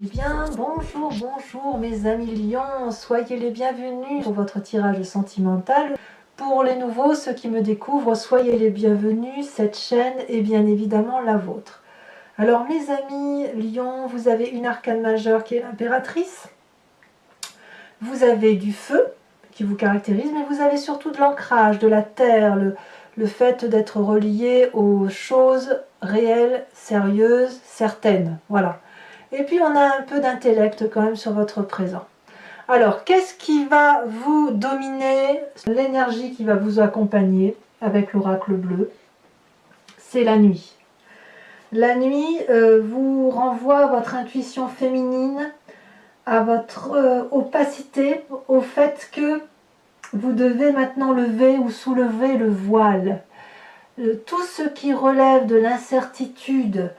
Eh bien, bonjour mes amis lions, soyez les bienvenus pour votre tirage sentimental. Pour les nouveaux, ceux qui me découvrent, soyez les bienvenus, cette chaîne est bien évidemment la vôtre. Alors mes amis lions, vous avez une arcane majeure qui est l'impératrice, vous avez du feu qui vous caractérise, mais vous avez surtout de l'ancrage, de la terre, le fait d'être relié aux choses réelles, sérieuses, certaines, voilà. Et puis on a un peu d'intellect quand même sur votre présent. Alors, qu'est-ce qui va vous dominer? L'énergie qui va vous accompagner avec l'oracle bleu, c'est la nuit. La nuit vous renvoie à votre intuition féminine, à votre opacité, au fait que vous devez maintenant lever ou soulever le voile. Tout ce qui relève de l'incertitude,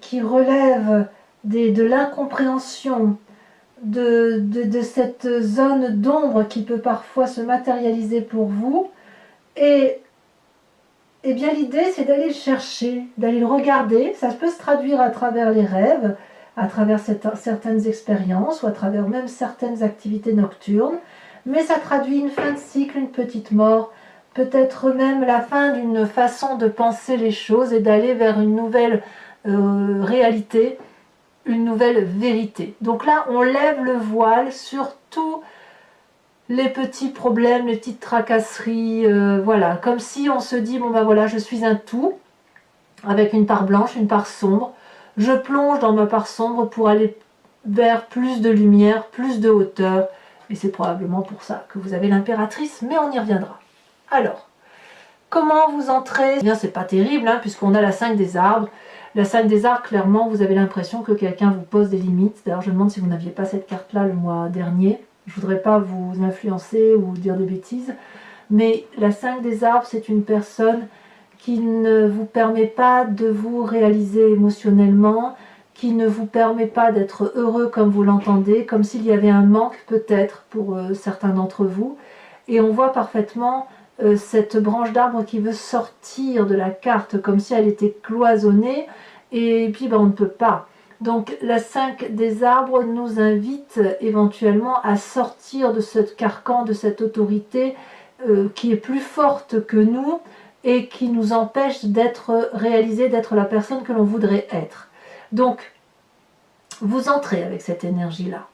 qui relève de l'incompréhension, de cette zone d'ombre qui peut parfois se matérialiser pour vous. Et bien l'idée, c'est d'aller le chercher, d'aller le regarder. Ça peut se traduire à travers les rêves, à travers certaines expériences ou à travers même certaines activités nocturnes. Mais ça traduit une fin de cycle, une petite mort, peut-être même la fin d'une façon de penser les choses et d'aller vers une nouvelle réalité, une nouvelle vérité. Donc là, on lève le voile sur tous les petits problèmes, les petites tracasseries, voilà, comme si on se dit, bon ben voilà, je suis un tout, avec une part blanche, une part sombre, je plonge dans ma part sombre pour aller vers plus de lumière, plus de hauteur, et c'est probablement pour ça que vous avez l'impératrice, mais on y reviendra. Alors, comment vous entrez? Eh bien, c'est pas terrible, hein, puisqu'on a la 5 des arbres. La 5 des arbres, clairement, vous avez l'impression que quelqu'un vous pose des limites. D'ailleurs, je me demande si vous n'aviez pas cette carte-là le mois dernier. Je ne voudrais pas vous influencer ou dire de bêtises. Mais la 5 des arbres, c'est une personne qui ne vous permet pas de vous réaliser émotionnellement, qui ne vous permet pas d'être heureux comme vous l'entendez, comme s'il y avait un manque peut-être pour certains d'entre vous. Et on voit parfaitement cette branche d'arbre qui veut sortir de la carte comme si elle était cloisonnée, et puis on ne peut pas. Donc la 5 des arbres nous invite éventuellement à sortir de ce carcan, de cette autorité qui est plus forte que nous et qui nous empêche d'être réalisé, d'être la personne que l'on voudrait être. Donc vous entrez avec cette énergie-là.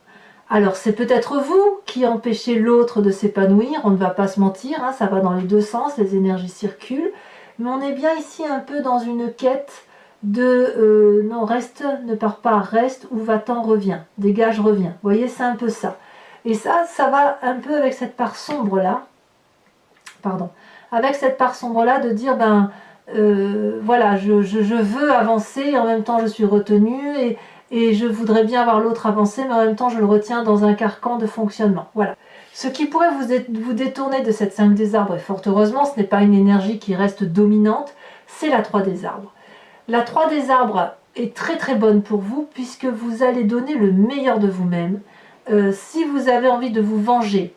Alors c'est peut-être vous qui empêchez l'autre de s'épanouir, on ne va pas se mentir, hein, ça va dans les deux sens, les énergies circulent, mais on est bien ici un peu dans une quête de non, reste, ne pars pas, reste, ou va-t'en, reviens, dégage, reviens. Vous voyez, c'est un peu ça. Et ça va un peu avec cette part sombre là, pardon, avec cette part sombre là de dire voilà, je veux avancer et en même temps je suis retenue et je voudrais bien avoir l'autre avancé, mais en même temps je le retiens dans un carcan de fonctionnement. Voilà. Ce qui pourrait vous détourner de cette 5 des arbres, et fort heureusement, ce n'est pas une énergie qui reste dominante, c'est la 3 des arbres. La 3 des arbres est très très bonne pour vous, puisque vous allez donner le meilleur de vous-même. Si vous avez envie de vous venger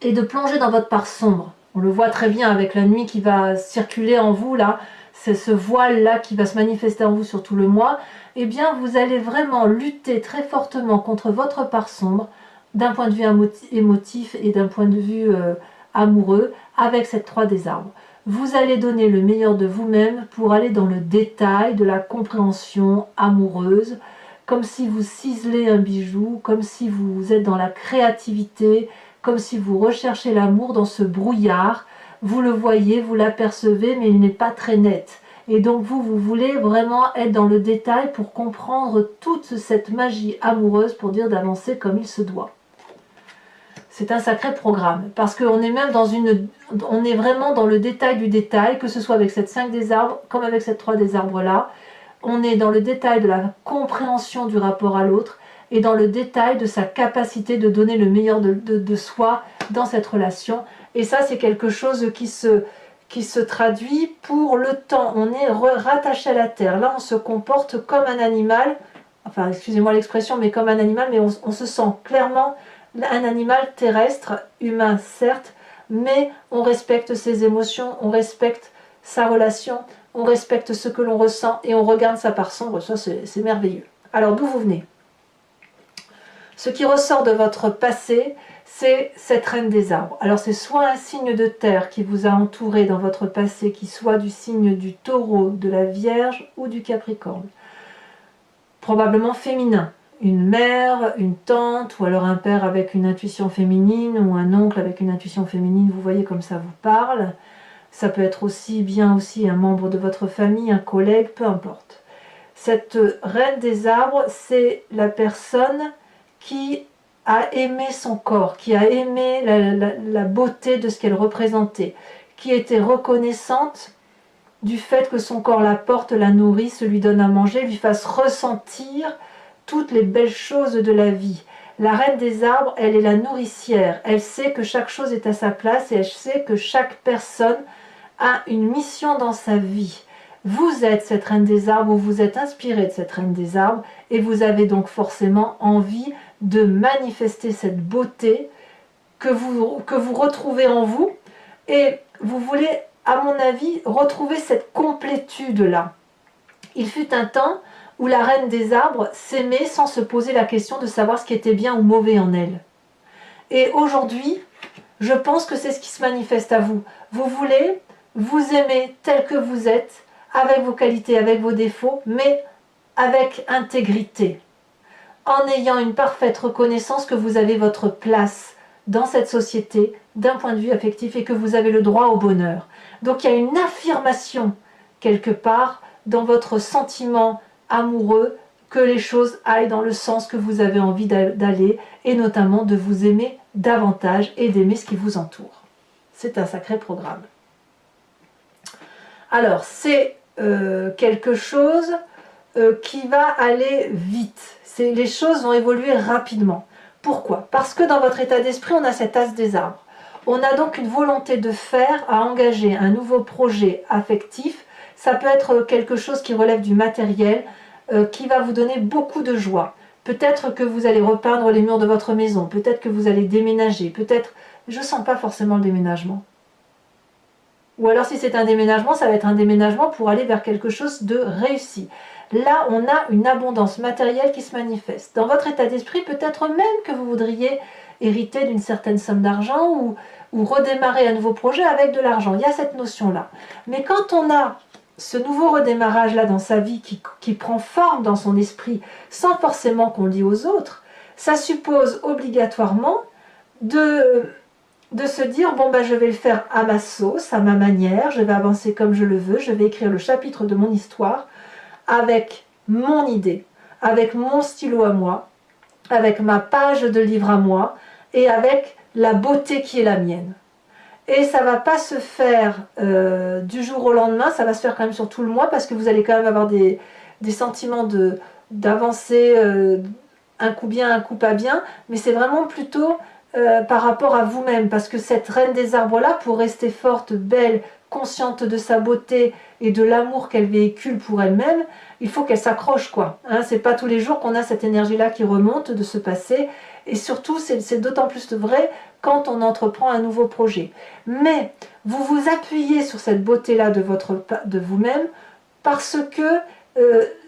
et de plonger dans votre part sombre, on le voit très bien avec la nuit qui va circuler en vous là, c'est ce voile-là qui va se manifester en vous sur tout le mois, eh bien vous allez vraiment lutter très fortement contre votre part sombre, d'un point de vue émotif et d'un point de vue amoureux, avec cette 3 des arbres. Vous allez donner le meilleur de vous-même pour aller dans le détail de la compréhension amoureuse, comme si vous ciselez un bijou, comme si vous êtes dans la créativité, comme si vous recherchez l'amour dans ce brouillard. Vous le voyez, vous l'apercevez, mais il n'est pas très net. Et donc vous voulez vraiment être dans le détail pour comprendre toute cette magie amoureuse pour dire d'avancer comme il se doit. C'est un sacré programme, parce qu'on est même on est vraiment dans le détail du détail, que ce soit avec cette 5 des arbres, comme avec cette 3 des arbres là. On est dans le détail de la compréhension du rapport à l'autre, et dans le détail de sa capacité de donner le meilleur de soi dans cette relation. Et ça, c'est quelque chose qui se traduit pour le temps. On est rattaché à la terre. Là, on se comporte comme un animal, enfin, excusez-moi l'expression, mais comme un animal, mais on se sent clairement un animal terrestre, humain certes, mais on respecte ses émotions, on respecte sa relation, on respecte ce que l'on ressent et on regarde sa part sombre. Ça, c'est merveilleux. Alors d'où vous venez? Ce qui ressort de votre passé, c'est cette reine des arbres. Alors c'est soit un signe de terre qui vous a entouré dans votre passé, qui soit du signe du taureau, de la vierge ou du capricorne. Probablement féminin. Une mère, une tante, ou alors un père avec une intuition féminine, ou un oncle avec une intuition féminine, vous voyez comme ça vous parle. Ça peut être aussi bien aussi un membre de votre famille, un collègue, peu importe. Cette reine des arbres, c'est la personne qui a aimé son corps, qui a aimé la beauté de ce qu'elle représentait, qui était reconnaissante du fait que son corps la porte, la nourrisse, lui donne à manger, lui fasse ressentir toutes les belles choses de la vie. La reine des arbres, elle est la nourricière, elle sait que chaque chose est à sa place et elle sait que chaque personne a une mission dans sa vie. Vous êtes cette reine des arbres, ou vous êtes inspiré de cette reine des arbres, et vous avez donc forcément envie de manifester cette beauté que vous retrouvez en vous, et vous voulez, à mon avis, retrouver cette complétude-là. Il fut un temps où la reine des arbres s'aimait sans se poser la question de savoir ce qui était bien ou mauvais en elle. Et aujourd'hui, je pense que c'est ce qui se manifeste à vous. Vous voulez vous aimer tel que vous êtes, avec vos qualités, avec vos défauts, mais avec intégrité, en ayant une parfaite reconnaissance que vous avez votre place dans cette société d'un point de vue affectif et que vous avez le droit au bonheur. Donc il y a une affirmation quelque part dans votre sentiment amoureux que les choses aillent dans le sens que vous avez envie d'aller, et notamment de vous aimer davantage et d'aimer ce qui vous entoure. C'est un sacré programme. Alors c'est quelque chose qui va aller vite. Les choses vont évoluer rapidement. Pourquoi? Parce que dans votre état d'esprit, on a cet as des arbres. On a donc une volonté de faire, à engager un nouveau projet affectif. Ça peut être quelque chose qui relève du matériel, qui va vous donner beaucoup de joie. Peut-être que vous allez repeindre les murs de votre maison, peut-être que vous allez déménager, peut-être... Je ne sens pas forcément le déménagement. Ou alors si c'est un déménagement, ça va être un déménagement pour aller vers quelque chose de réussi. Là, on a une abondance matérielle qui se manifeste. Dans votre état d'esprit, peut-être même que vous voudriez hériter d'une certaine somme d'argent ou redémarrer un nouveau projet avec de l'argent. Il y a cette notion-là. Mais quand on a ce nouveau redémarrage-là dans sa vie qui prend forme dans son esprit, sans forcément qu'on le dise aux autres, ça suppose obligatoirement de se dire, bon ben je vais le faire à ma sauce, à ma manière, je vais avancer comme je le veux, je vais écrire le chapitre de mon histoire avec mon idée, avec mon stylo à moi, avec ma page de livre à moi et avec la beauté qui est la mienne. Et ça ne va pas se faire du jour au lendemain, ça va se faire quand même sur tout le mois parce que vous allez quand même avoir des sentiments d'avancer un coup bien, un coup pas bien, mais c'est vraiment plutôt par rapport à vous-même, parce que cette reine des arbres-là, pour rester forte, belle, consciente de sa beauté et de l'amour qu'elle véhicule pour elle-même, il faut qu'elle s'accroche, quoi. Hein, c'est pas tous les jours qu'on a cette énergie-là qui remonte de ce passé, et surtout, c'est d'autant plus vrai quand on entreprend un nouveau projet. Mais vous vous appuyez sur cette beauté-là de vous-même, parce que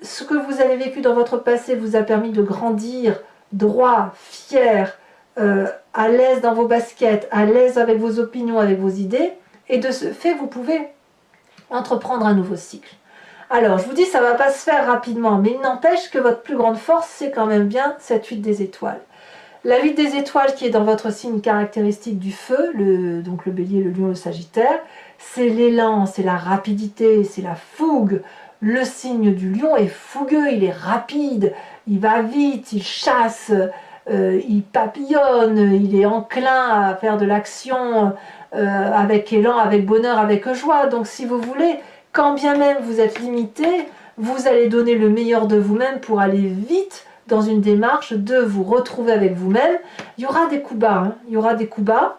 ce que vous avez vécu dans votre passé vous a permis de grandir droit, fier, à l'aise dans vos baskets, à l'aise avec vos opinions, avec vos idées, et de ce fait, vous pouvez entreprendre un nouveau cycle. Alors, je vous dis, ça ne va pas se faire rapidement, mais il n'empêche que votre plus grande force, c'est quand même bien cette 8 des étoiles. La 8 des étoiles qui est dans votre signe caractéristique du feu, donc le bélier, le lion, le sagittaire, c'est l'élan, c'est la rapidité, c'est la fougue. Le signe du lion est fougueux, il est rapide, il va vite, il chasse, il papillonne, il est enclin à faire de l'action avec élan, avec bonheur, avec joie. Donc si vous voulez, quand bien même vous êtes limité, vous allez donner le meilleur de vous-même pour aller vite dans une démarche de vous retrouver avec vous-même. Il y aura des coups bas, hein, il y aura des coups bas,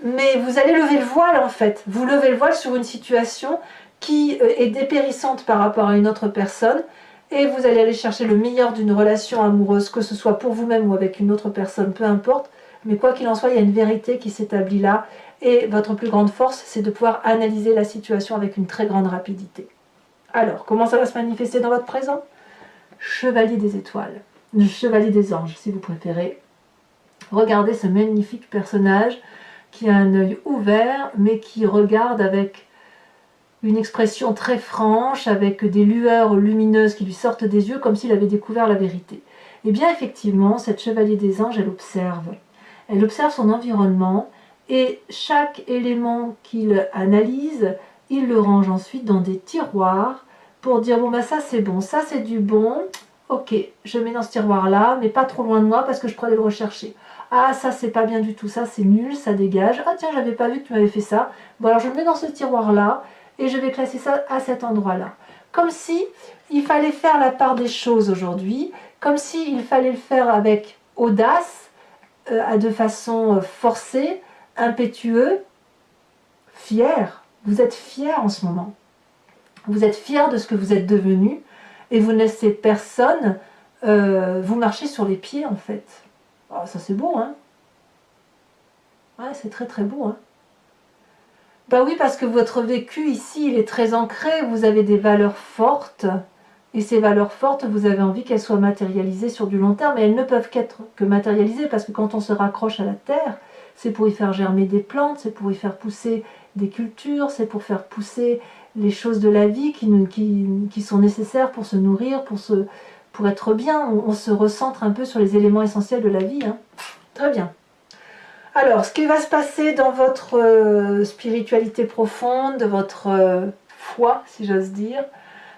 mais vous allez lever le voile en fait. Vous levez le voile sur une situation qui est dépérissante par rapport à une autre personne, et vous allez aller chercher le meilleur d'une relation amoureuse, que ce soit pour vous-même ou avec une autre personne, peu importe. Mais quoi qu'il en soit, il y a une vérité qui s'établit là, et votre plus grande force, c'est de pouvoir analyser la situation avec une très grande rapidité. Alors, comment ça va se manifester dans votre présent? chevalier des étoiles, le chevalier des anges si vous préférez. Regardez ce magnifique personnage qui a un œil ouvert mais qui regarde avec une expression très franche, avec des lueurs lumineuses qui lui sortent des yeux comme s'il avait découvert la vérité. Et bien effectivement, cette chevalier des anges, elle observe. Elle observe son environnement et chaque élément qu'il analyse, il le range ensuite dans des tiroirs pour dire bon ça c'est bon, ça c'est du bon, ok, je mets dans ce tiroir là, mais pas trop loin de moi parce que je pourrais aller le rechercher. Ah ça c'est pas bien du tout, ça c'est nul, ça dégage. Ah tiens, j'avais pas vu que tu m'avais fait ça. Bon alors je le mets dans ce tiroir là et je vais classer ça à cet endroit là. Comme si il fallait faire la part des choses aujourd'hui, comme si il fallait le faire avec audace, de façon forcée, impétueux, fier. Vous êtes fier en ce moment. Vous êtes fier de ce que vous êtes devenu et vous ne laissez personne vous marcher sur les pieds en fait. Oh, ça c'est beau, hein? Ouais, c'est très très beau, hein? Bah oui, parce que votre vécu ici, il est très ancré, vous avez des valeurs fortes, et ces valeurs fortes, vous avez envie qu'elles soient matérialisées sur du long terme, mais elles ne peuvent qu'être que matérialisées, parce que quand on se raccroche à la terre, c'est pour y faire germer des plantes, c'est pour y faire pousser des cultures, c'est pour faire pousser les choses de la vie qui sont nécessaires pour se nourrir, pour être bien. On se recentre un peu sur les éléments essentiels de la vie, hein. Très bien. Alors, ce qui va se passer dans votre spiritualité profonde, de votre foi, si j'ose dire,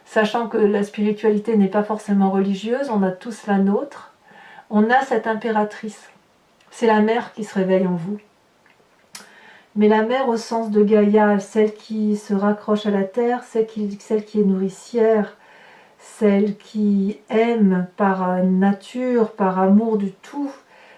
sachant que la spiritualité n'est pas forcément religieuse, on a tous la nôtre, on a cette impératrice. C'est la mère qui se réveille en vous. Mais la mère au sens de Gaïa, celle qui se raccroche à la terre, celle qui est nourricière, celle qui aime par nature, par amour du tout.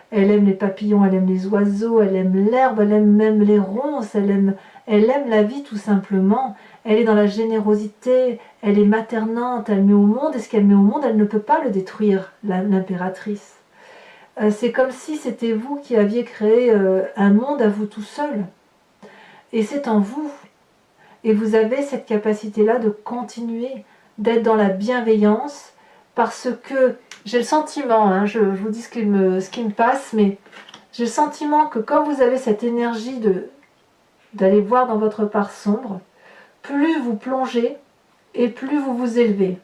Elle aime les papillons, elle aime les oiseaux, elle aime l'herbe, elle aime même les ronces, elle aime la vie tout simplement. Elle est dans la générosité, elle est maternante, elle met au monde, et ce qu'elle met au monde, elle ne peut pas le détruire, l'impératrice. C'est comme si c'était vous qui aviez créé un monde à vous tout seul. Et c'est en vous. Et vous avez cette capacité-là de continuer, d'être dans la bienveillance, parce que j'ai le sentiment, hein, je vous dis ce qui me passe, mais j'ai le sentiment que quand vous avez cette énergie d'aller voir dans votre part sombre, plus vous plongez et plus vous vous élevez.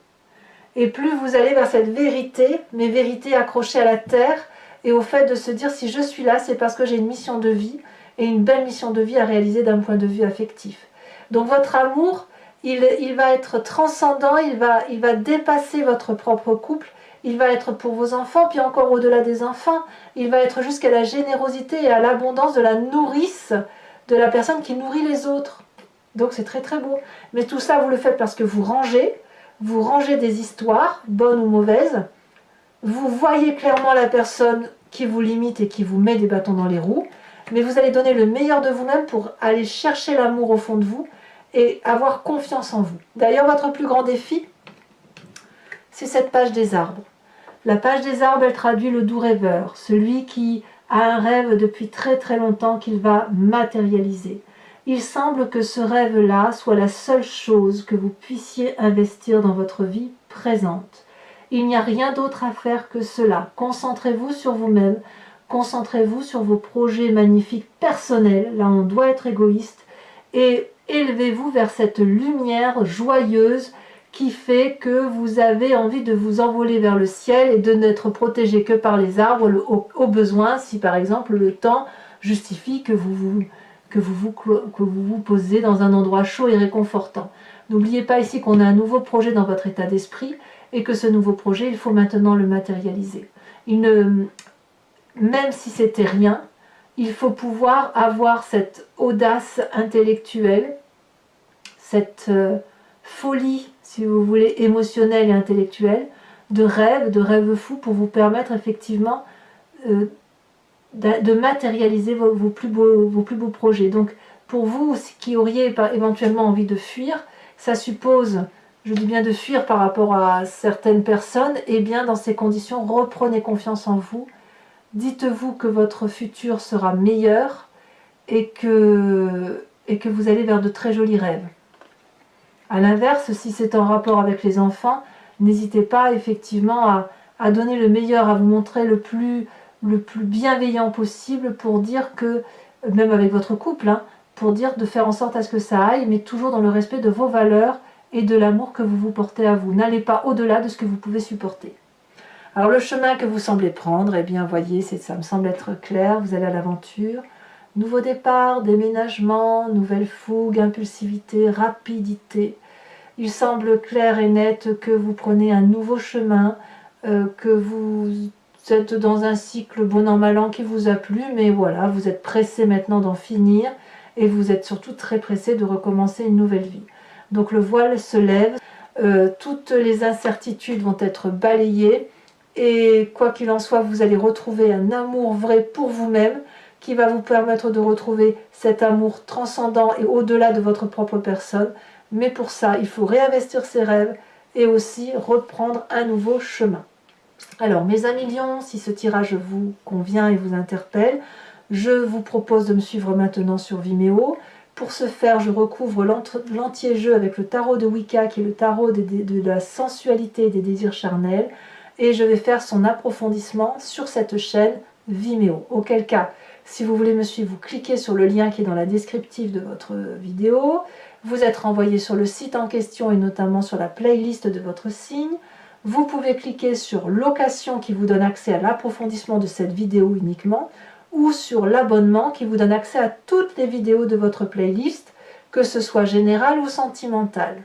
Et plus vous allez vers cette vérité, mais vérité accrochée à la terre, et au fait de se dire si je suis là, c'est parce que j'ai une mission de vie, et une belle mission de vie à réaliser d'un point de vue affectif. Donc votre amour, il va être transcendant, il va dépasser votre propre couple, il va être pour vos enfants, puis encore au-delà des enfants, il va être jusqu'à la générosité et à l'abondance de la nourrice, de la personne qui nourrit les autres. Donc c'est très très beau. Mais tout ça, vous le faites parce que vous rangez des histoires, bonnes ou mauvaises, vous voyez clairement la personne qui vous limite et qui vous met des bâtons dans les roues, mais vous allez donner le meilleur de vous-même pour aller chercher l'amour au fond de vous et avoir confiance en vous. D'ailleurs, votre plus grand défi, c'est cette page des arbres. La page des arbres, elle traduit le doux rêveur, celui qui a un rêve depuis très très longtemps qu'il va matérialiser. Il semble que ce rêve-là soit la seule chose que vous puissiez investir dans votre vie présente. Il n'y a rien d'autre à faire que cela. Concentrez-vous sur vous-même, concentrez-vous sur vos projets magnifiques personnels, là on doit être égoïste, et élevez-vous vers cette lumière joyeuse qui fait que vous avez envie de vous envoler vers le ciel et de n'être protégé que par les arbres au besoin, si par exemple le temps justifie que vous vous posez dans un endroit chaud et réconfortant. N'oubliez pas ici qu'on a un nouveau projet dans votre état d'esprit et que ce nouveau projet, il faut maintenant le matérialiser. Même si c'était rien, il faut pouvoir avoir cette audace intellectuelle, cette folie, si vous voulez, émotionnelle et intellectuelle, de rêve fou pour vous permettre effectivement de matérialiser vos plus beaux projets. Donc pour vous qui auriez éventuellement envie de fuir, ça suppose, je dis bien de fuir par rapport à certaines personnes, et bien dans ces conditions, reprenez confiance en vous, dites-vous que votre futur sera meilleur et que vous allez vers de très jolis rêves. A l'inverse, si c'est en rapport avec les enfants, n'hésitez pas effectivement à donner le meilleur, à vous montrer le plus bienveillant possible pour dire que, même avec votre couple, hein, pour dire de faire en sorte à ce que ça aille, mais toujours dans le respect de vos valeurs et de l'amour que vous vous portez à vous. N'allez pas au-delà de ce que vous pouvez supporter. Alors le chemin que vous semblez prendre, eh bien voyez, ça me semble être clair, vous allez à l'aventure. Nouveau départ, déménagement, nouvelle fougue, impulsivité, rapidité. Il semble clair et net que vous prenez un nouveau chemin, que vous êtes dans un cycle bon an mal an qui vous a plu, mais voilà, vous êtes pressé maintenant d'en finir et vous êtes surtout très pressé de recommencer une nouvelle vie. Donc le voile se lève, toutes les incertitudes vont être balayées et quoi qu'il en soit, vous allez retrouver un amour vrai pour vous-même qui va vous permettre de retrouver cet amour transcendant et au-delà de votre propre personne. Mais pour ça, il faut réinvestir ses rêves et aussi reprendre un nouveau chemin. Alors, mes amis lions, si ce tirage vous convient et vous interpelle, je vous propose de me suivre maintenant sur Vimeo. Pour ce faire, je recouvre l'entier-jeu avec le tarot de Wicca, qui est le tarot de la sensualité et des désirs charnels. Et je vais faire son approfondissement sur cette chaîne Vimeo. Auquel cas, si vous voulez me suivre, vous cliquez sur le lien qui est dans la descriptive de votre vidéo. Vous êtes renvoyé sur le site en question et notamment sur la playlist de votre signe. Vous pouvez cliquer sur location qui vous donne accès à l'approfondissement de cette vidéo uniquement ou sur l'abonnement qui vous donne accès à toutes les vidéos de votre playlist, que ce soit générale ou sentimentale.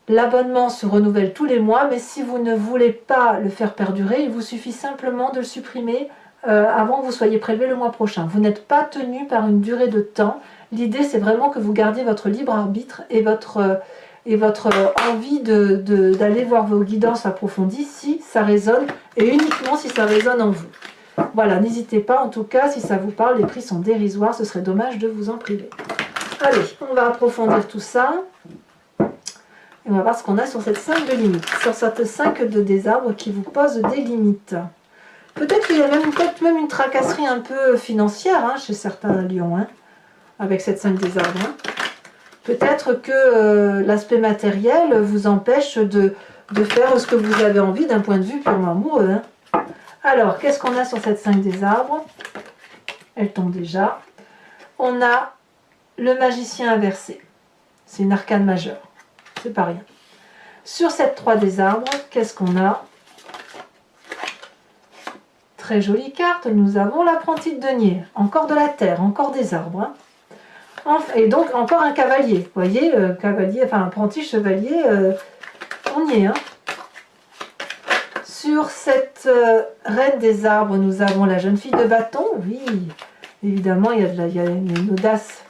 L'abonnement se renouvelle tous les mois, mais si vous ne voulez pas le faire perdurer, il vous suffit simplement de le supprimer avant que vous soyez prélevé le mois prochain. Vous n'êtes pas tenu par une durée de temps. L'idée, c'est vraiment que vous gardiez votre libre arbitre et votre envie d'aller voir vos guidances approfondies si ça résonne, et uniquement si ça résonne en vous. Voilà, n'hésitez pas, en tout cas, si ça vous parle, les prix sont dérisoires, ce serait dommage de vous en priver. Allez, on va approfondir tout ça. Et on va voir ce qu'on a sur cette 5 de limites, sur cette 5 de désarbre qui vous pose des limites. Peut-être qu'il y a même une tracasserie un peu financière hein, chez certains lions, hein, avec cette 5 désarbre. Hein. Peut-être que l'aspect matériel vous empêche de faire ce que vous avez envie d'un point de vue purement amoureux. Hein. Alors, qu'est-ce qu'on a sur cette 5 désarbre? Elle tombe déjà. On a le magicien inversé. C'est une arcane majeure. C'est pas rien. Sur cette 3 des arbres, qu'est-ce qu'on a? Très jolie carte, nous avons l'apprenti de denier. Encore de la terre, encore des arbres. Hein. Et donc encore un cavalier. Vous voyez, cavalier, enfin apprenti chevalier, on y est. Hein. Sur cette reine des arbres, nous avons la jeune fille de bâton. Oui, évidemment, il y a une audace.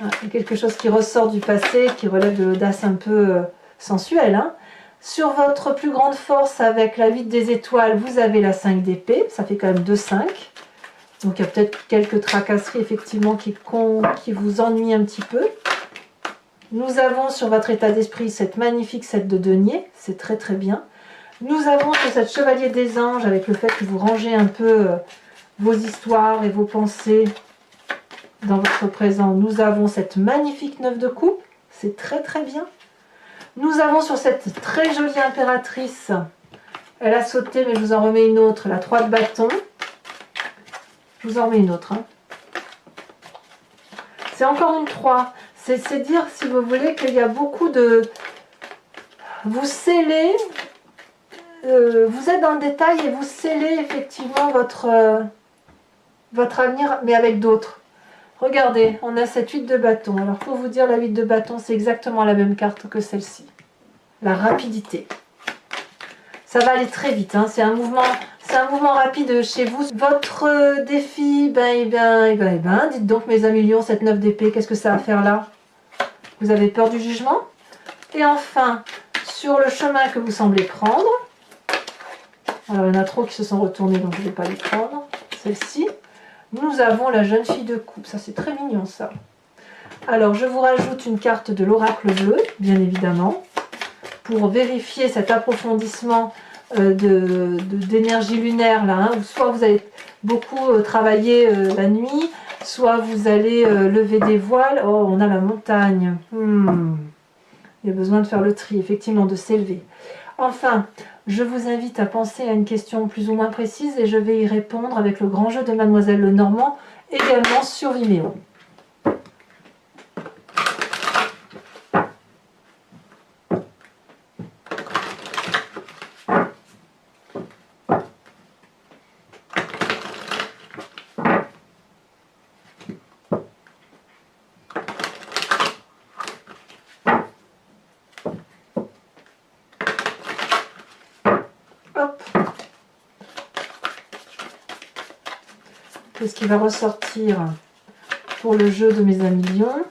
Il y a quelque chose qui ressort du passé, qui relève de l'audace un peu sensuelle. Hein. Sur votre plus grande force, avec la 8 des étoiles, vous avez la 5 d'épée. Ça fait quand même 2-5. Donc il y a peut-être quelques tracasseries, effectivement, qui vous ennuient un petit peu. Nous avons sur votre état d'esprit cette magnifique 7 de denier. C'est très très bien. Nous avons sur cette chevalier des anges, avec le fait que vous rangez un peu vos histoires et vos pensées dans votre présent, nous avons cette magnifique 9 de coupe, c'est très très bien. Nous avons sur cette très jolie impératrice, elle a sauté mais je vous en remets une autre, la 3 de bâton. Je vous en remets une autre. Hein. C'est encore une 3, c'est dire si vous voulez qu'il y a beaucoup de... Vous scellez, vous êtes dans le détail et vous scellez effectivement votre avenir mais avec d'autres. Regardez, on a cette 8 de bâton. Alors pour vous dire, la 8 de bâton, c'est exactement la même carte que celle-ci. La rapidité. Ça va aller très vite, hein. C'est un mouvement rapide chez vous. Votre défi, dites donc mes amis lions, cette 9 d'épée, qu'est-ce que ça va faire là? Vous avez peur du jugement? Et enfin, sur le chemin que vous semblez prendre, alors il y en a trop qui se sont retournés, donc je ne vais pas les prendre. Celle-ci. Nous avons la jeune fille de coupe, ça c'est très mignon ça. Alors je vous rajoute une carte de l'oracle bleu, bien évidemment, pour vérifier cet approfondissement d'énergie lunaire là. Hein, où soit vous allez beaucoup travailler la nuit, soit vous allez lever des voiles. Oh, on a la montagne. Il y a besoin de faire le tri, effectivement, de s'élever. Enfin, je vous invite à penser à une question plus ou moins précise et je vais y répondre avec le grand jeu de Mademoiselle Lenormand, également sur Vimeo. Qu'est-ce qui va ressortir pour le jeu de mes amis lions?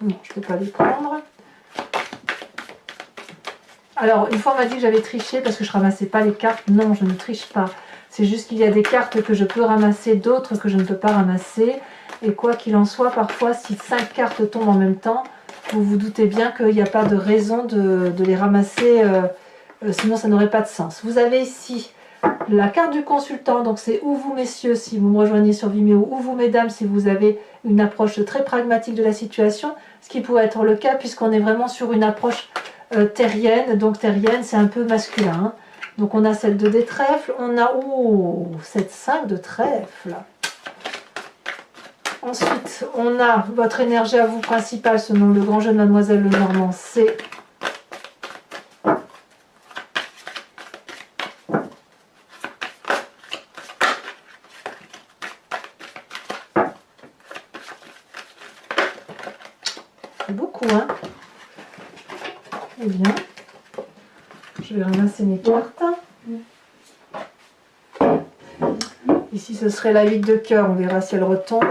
Non, je ne peux pas les prendre. Alors, une fois on m'a dit que j'avais triché parce que je ne ramassais pas les cartes. Non, je ne triche pas. C'est juste qu'il y a des cartes que je peux ramasser, d'autres que je ne peux pas ramasser. Et quoi qu'il en soit, parfois, si 5 cartes tombent en même temps, vous vous doutez bien qu'il n'y a pas de raison de les ramasser, sinon ça n'aurait pas de sens. Vous avez ici la carte du consultant, donc c'est ou vous messieurs si vous me rejoignez sur Vimeo, ou vous mesdames si vous avez une approche très pragmatique de la situation, ce qui pourrait être le cas puisqu'on est vraiment sur une approche terrienne, donc terrienne c'est un peu masculin. Hein. Donc on a celle de des trèfles, on a cette 5 de trèfle. Ensuite, on a votre énergie à vous principale selon le grand jeu de Mademoiselle Lenormand, c'est beaucoup, hein? Eh bien, je vais ramasser mes cartes. Ici, ce serait la 8 de cœur, on verra si elle retombe.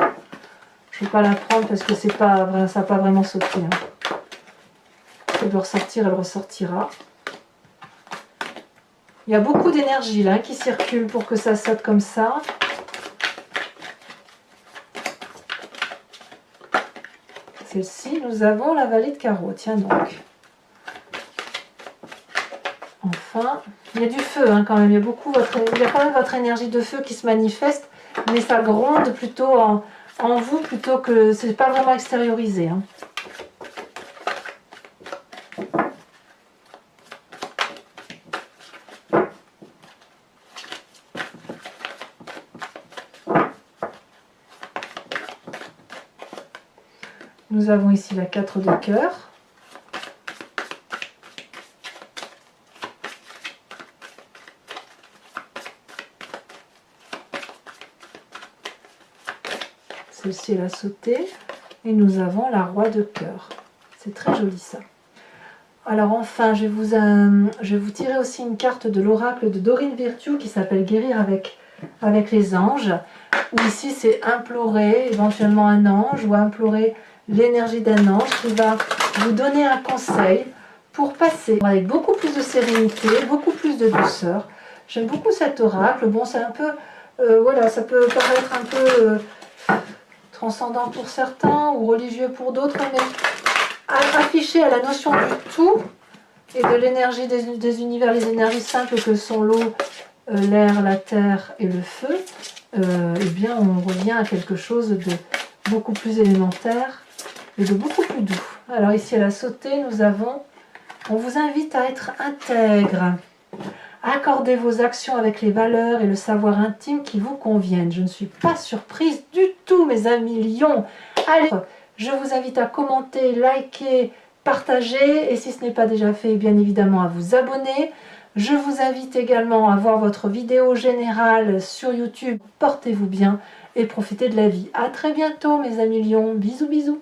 Je ne vais pas la prendre parce que c'est pas, ça n'a pas vraiment sauté. Hein. Si elle doit ressortir, elle ressortira. Il y a beaucoup d'énergie là qui circule pour que ça saute comme ça. Celle-ci, nous avons la vallée de carreau. Tiens donc. Enfin, il y a du feu hein, quand même. Il y a quand même votre énergie de feu qui se manifeste, mais ça gronde plutôt en vous plutôt que c'est pas vraiment extériorisé. Hein. Nous avons ici la 4 de cœur. Celle-ci, elle a sauté. Et nous avons la roi de cœur. C'est très joli ça. Alors enfin, je vais vous tirer aussi une carte de l'oracle de Dorine Virtue qui s'appelle Guérir avec les anges. Où ici, c'est implorer éventuellement un ange ou implorer l'énergie d'un ange qui va vous donner un conseil pour passer avec beaucoup plus de sérénité, beaucoup plus de douceur. J'aime beaucoup cet oracle. Bon, c'est un peu, voilà, ça peut paraître un peu transcendant pour certains ou religieux pour d'autres, mais affiché à la notion du tout et de l'énergie des univers, les énergies simples que sont l'eau, l'air, la terre et le feu, eh bien on revient à quelque chose de beaucoup plus élémentaire et de beaucoup plus doux. Alors ici à la sauté, on vous invite à être intègre. Accordez vos actions avec les valeurs et le savoir intime qui vous conviennent. Je ne suis pas surprise du tout, mes amis lions. Allez, je vous invite à commenter, liker, partager et si ce n'est pas déjà fait, bien évidemment à vous abonner. Je vous invite également à voir votre vidéo générale sur YouTube. Portez-vous bien et profitez de la vie. À très bientôt, mes amis lions. Bisous, bisous.